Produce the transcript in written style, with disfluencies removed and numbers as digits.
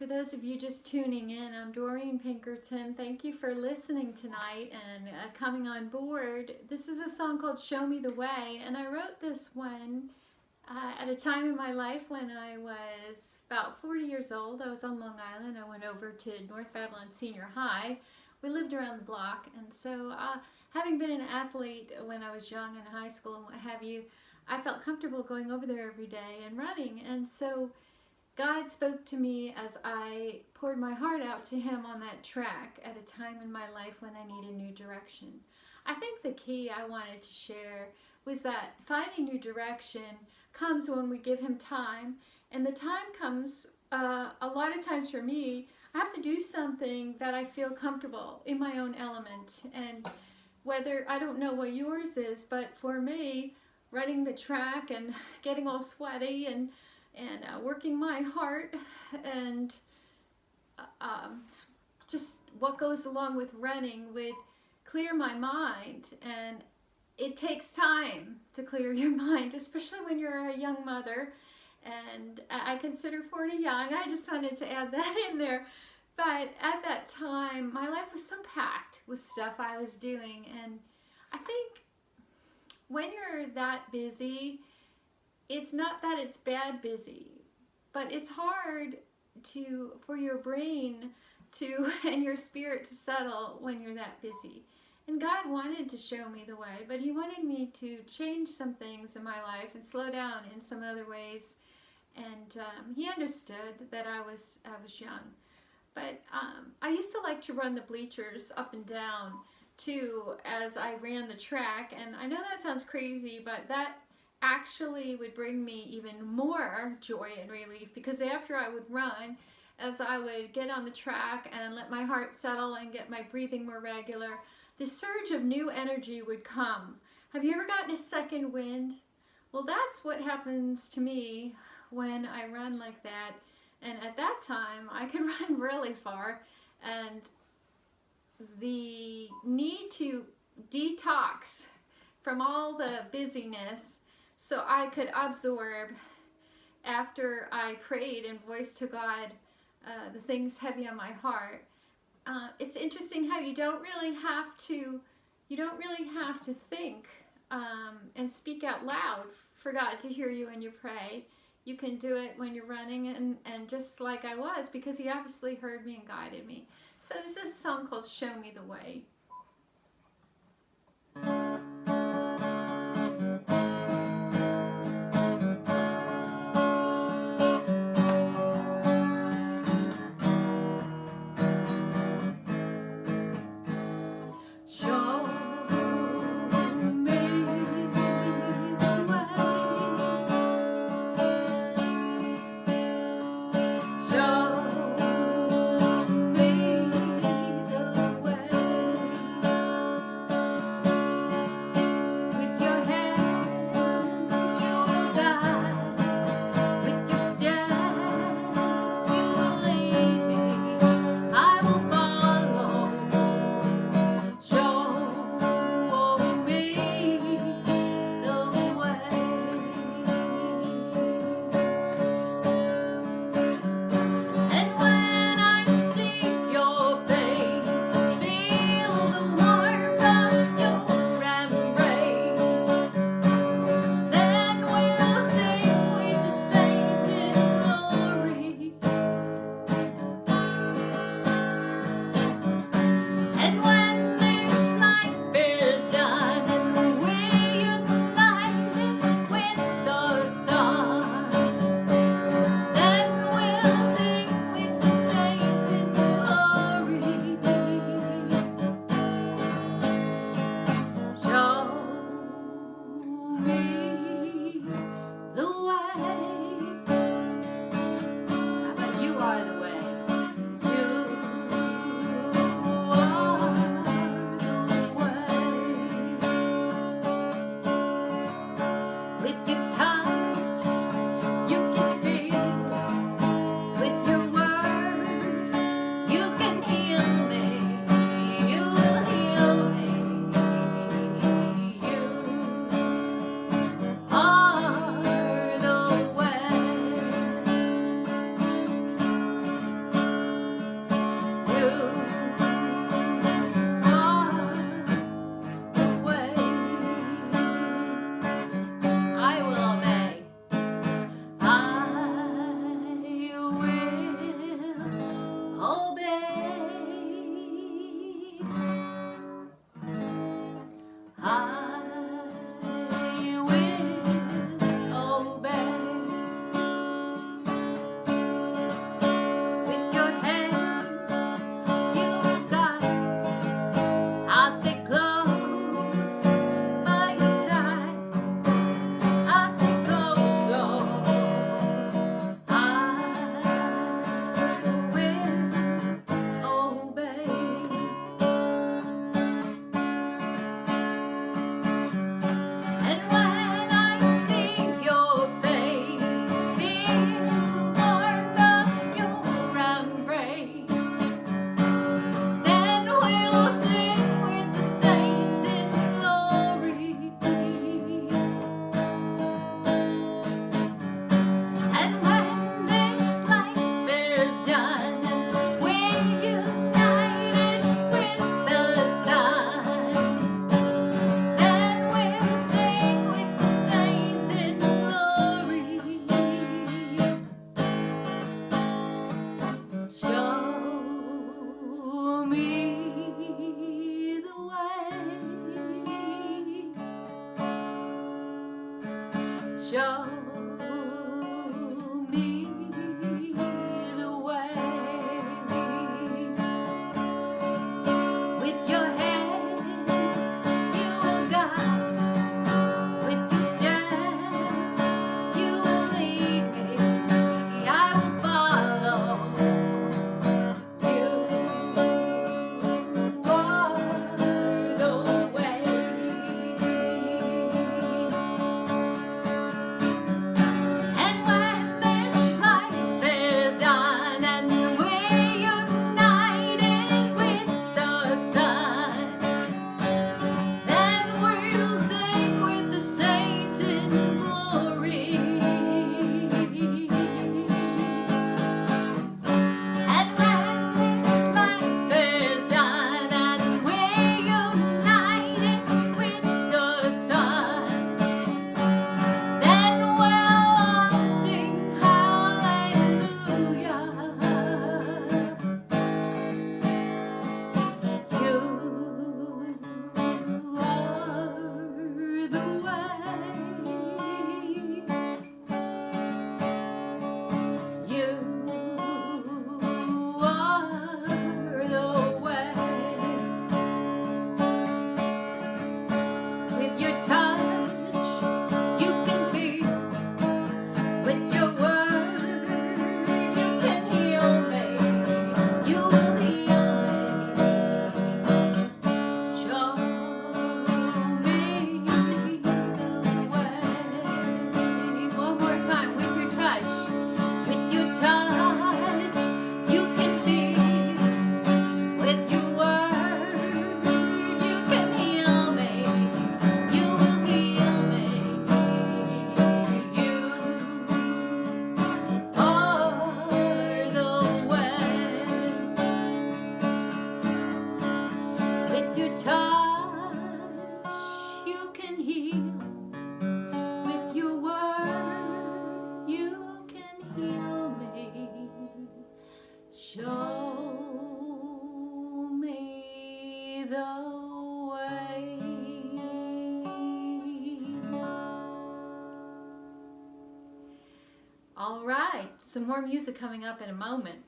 For those of you just tuning in, I'm Doreen Pinkerton. Thank you for listening tonight and coming on board. This is a song called Show Me the Way, and I wrote this one at a time in my life when I was about 40 years old. I was on Long Island. I went over to North Babylon Senior High. We lived around the block, and so having been an athlete when I was young in high school and what have you, I felt comfortable going over there every day and running. And so God spoke to me as I poured my heart out to Him on that track at a time in my life when I needed new direction. I think the key I wanted to share was that finding new direction comes when we give Him time, and the time comes a lot of times for me. I have to do something that I feel comfortable in my own element, and whether, I don't know what yours is, but for me, running the track and getting all sweaty and working my heart and just what goes along with running would clear my mind. And it takes time to clear your mind, especially when you're a young mother. And I consider 40 young. I just wanted to add that in there. But at that time, my life was so packed with stuff I was doing. And I think when you're that busy, it's not that it's bad busy, but it's hard for your brain and your spirit to settle when you're that busy. And God wanted to show me the way, but He wanted me to change some things in my life and slow down in some other ways. And He understood that I was young. But I used to like to run the bleachers up and down too as I ran the track. And I know that sounds crazy, but that actually would bring me even more joy and relief, because after I would run, as I would get on the track and let my heart settle and get my breathing more regular, the surge of new energy would come. Have you ever gotten a second wind? Well, that's what happens to me when I run like that. And at that time, I could run really far, and the need to detox from all the busyness so I could absorb, after I prayed and voiced to God the things heavy on my heart. It's interesting how you don't really have to think and speak out loud for God to hear you when you pray. You can do it when you're running, and just like I was, because He obviously heard me and guided me. So this is a song called Show Me the Way. Show me the way. With your hands you will guide, with your steps you will lead me. I will follow you. Are the way. And when this life is done and we're united with the sun, then we'll sing with the saints in glory. And when this life is done and we're united with the sun, then we'll all sing hallelujah. You are the way. You are the way. With your touch you can feel, with your word you can heal me. You will heal me. Show me the way. One more time. With your touch you can feel, with your word you can heal me. You will heal me. You are the way. With your touch you can heal, with your word you can heal me. Show me the way. All right, some more music coming up in a moment.